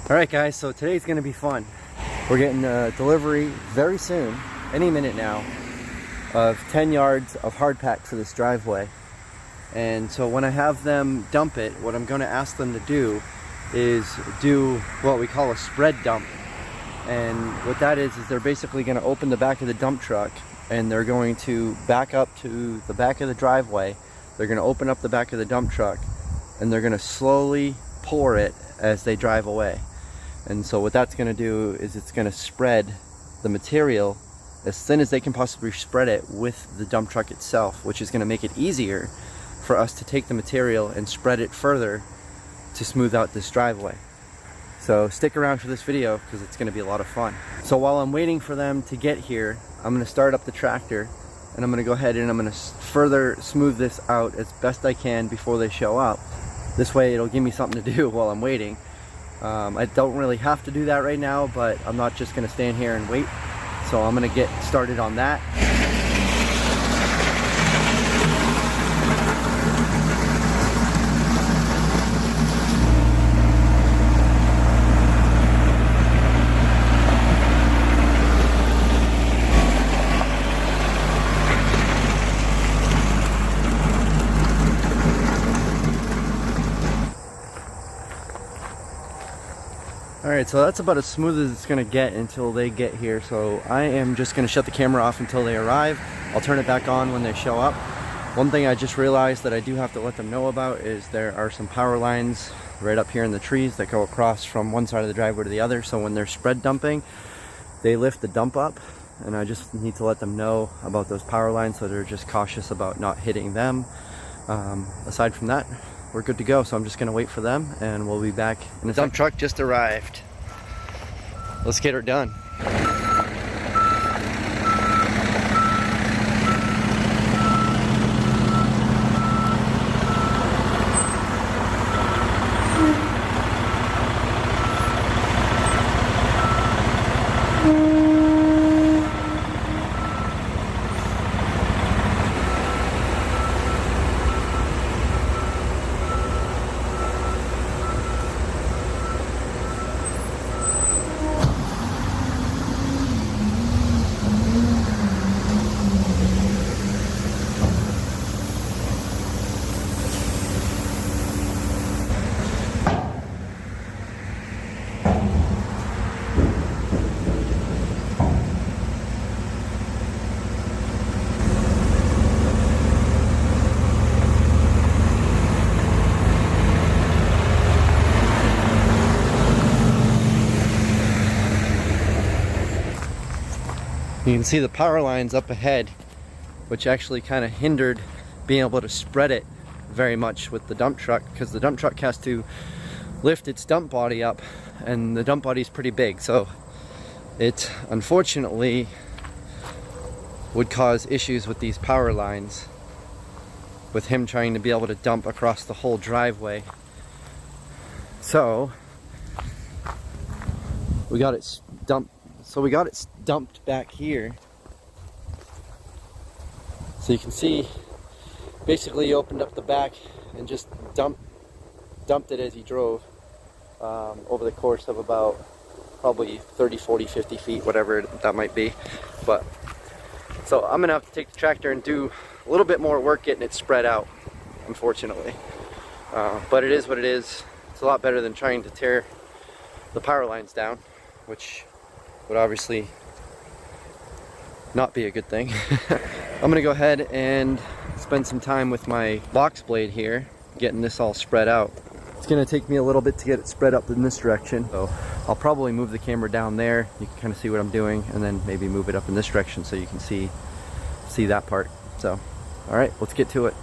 Alright guys, so today's going to be fun. We're getting a delivery very soon, any minute now, of 10 yards of hard pack for this driveway. And so when I have them dump it, what I'm going to ask them to do is do what we call a spread dump. And what that is they're basically going to open the back of the dump truck and they're going to back up to the back of the driveway. They're going to open up the back of the dump truck and they're going to slowly pour it as they drive away. And so what that's going to do is it's going to spread the material as thin as they can possibly spread it with the dump truck itself, which is going to make it easier for us to take the material and spread it further to smooth out this driveway. So stick around for this video because it's going to be a lot of fun. So while I'm waiting for them to get here, I'm going to start up the tractor and I'm going to go ahead and I'm going to further smooth this out as best I can before they show up. This way it'll give me something to do while I'm waiting. I don't really have to do that right now, but I'm not just going to stand here and wait. So I'm going to get started on that. Alright, so that's about as smooth as it's going to get until they get here. So I am just going to shut the camera off until they arrive. I'll turn it back on when they show up. One thing I just realized that I do have to let them know about is there are some power lines right up here in the trees that go across from one side of the driveway to the other. So when they're spread dumping, they lift the dump up, and I just need to let them know about those power lines so they're just cautious about not hitting them. Aside from that, we're good to go. So I'm just going to wait for them and we'll be back in a second. Dump truck just arrived. Let's get her done. You can see the power lines up ahead, which actually kind of hindered being able to spread it very much with the dump truck, because the dump truck has to lift its dump body up, and the dump body is pretty big, so it unfortunately would cause issues with these power lines, with him trying to be able to dump across the whole driveway. So we got it dumped. So we got it dumped back here. So you can see, basically he opened up the back and just dumped it as he drove over the course of about probably 30, 40, 50 feet, whatever that might be. But so I'm gonna have to take the tractor and do a little bit more work getting it spread out, unfortunately. But it is what it is. It's a lot better than trying to tear the power lines down, which would obviously not be a good thing. I'm gonna go ahead and spend some time with my box blade here, getting this all spread out. It's gonna take me a little bit to get it spread up in this direction, so I'll probably move the camera down there. You can kind of see what I'm doing, and then maybe move it up in this direction so you can see that part. So, all right, let's get to it.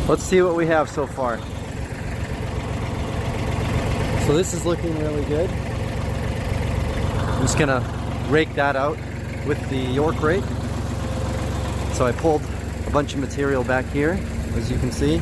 Let's see what we have so far. So this is looking really good. I'm just gonna rake that out with the York rake. So I pulled a bunch of material back here, as you can see.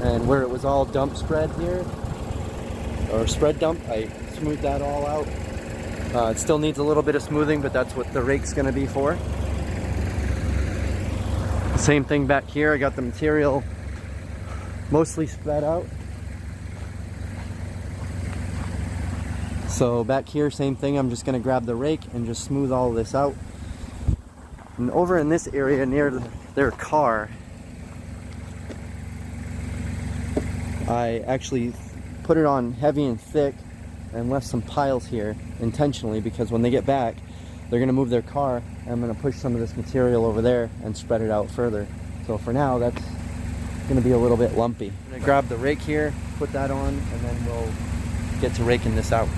And where it was all dump spread here, or spread dump, I smoothed that all out. It still needs a little bit of smoothing, but that's what the rake's gonna be for. Same thing back here, I got the material mostly spread out. So back here, same thing, I'm just gonna grab the rake and just smooth all this out. And over in this area near their car, I actually put it on heavy and thick and left some piles here intentionally, because when they get back, they're gonna move their car and I'm gonna push some of this material over there and spread it out further. So for now, that's gonna be a little bit lumpy. I'm gonna grab the rake here, put that on, and then we'll get to raking this out.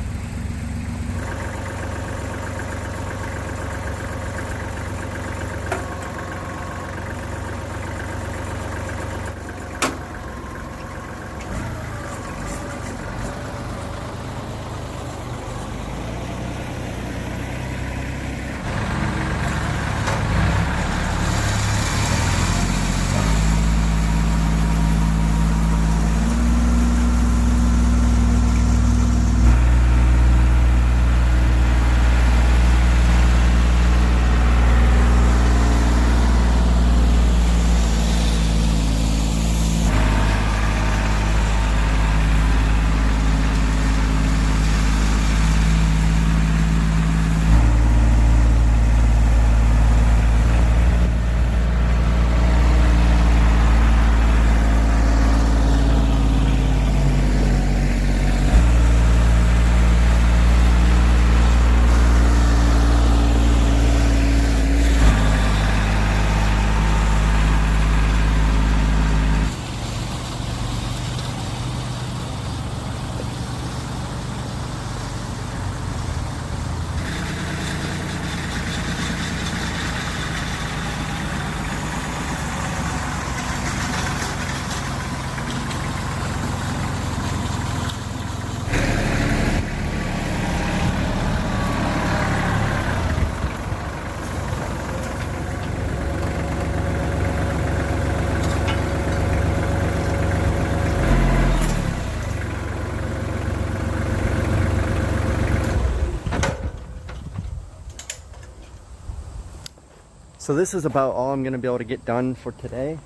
So this is about all I'm going to be able to get done for today.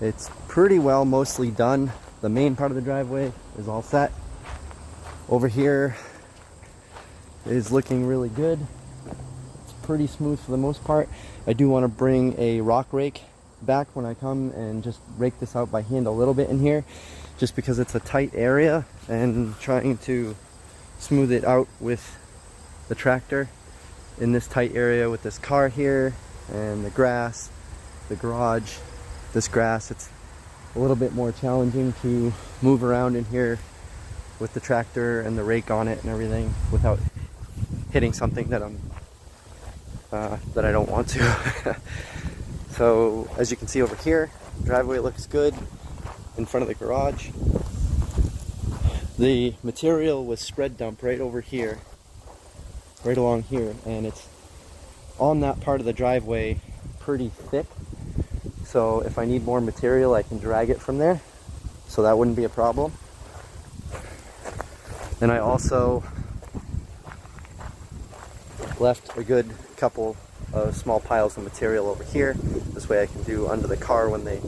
It's pretty well mostly done. The main part of the driveway is all set. Over here is looking really good. It's pretty smooth for the most part. I do want to bring a rock rake back when I come and just rake this out by hand a little bit in here, just because it's a tight area, and trying to smooth it out with the tractor in this tight area with this car here and the grass, the garage, this grass. It's a little bit more challenging to move around in here with the tractor and the rake on it and everything without hitting something that that I don't want to. So as you can see over here, the driveway looks good in front of the garage. The material was spread dumped right over here, right along here, and it's on that part of the driveway pretty thick, so if I need more material I can drag it from there, so that wouldn't be a problem. And I also left a good couple of small piles of material over here, this way I can do under the car when they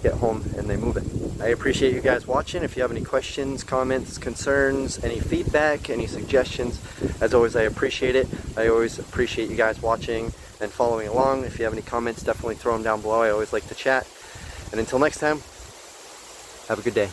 get home and they move it. I appreciate you guys watching. If you have any questions, comments, concerns, any feedback, any suggestions, as always, I appreciate it. I always appreciate you guys watching and following along. If you have any comments, definitely throw them down below. I always like to chat. And until next time, have a good day.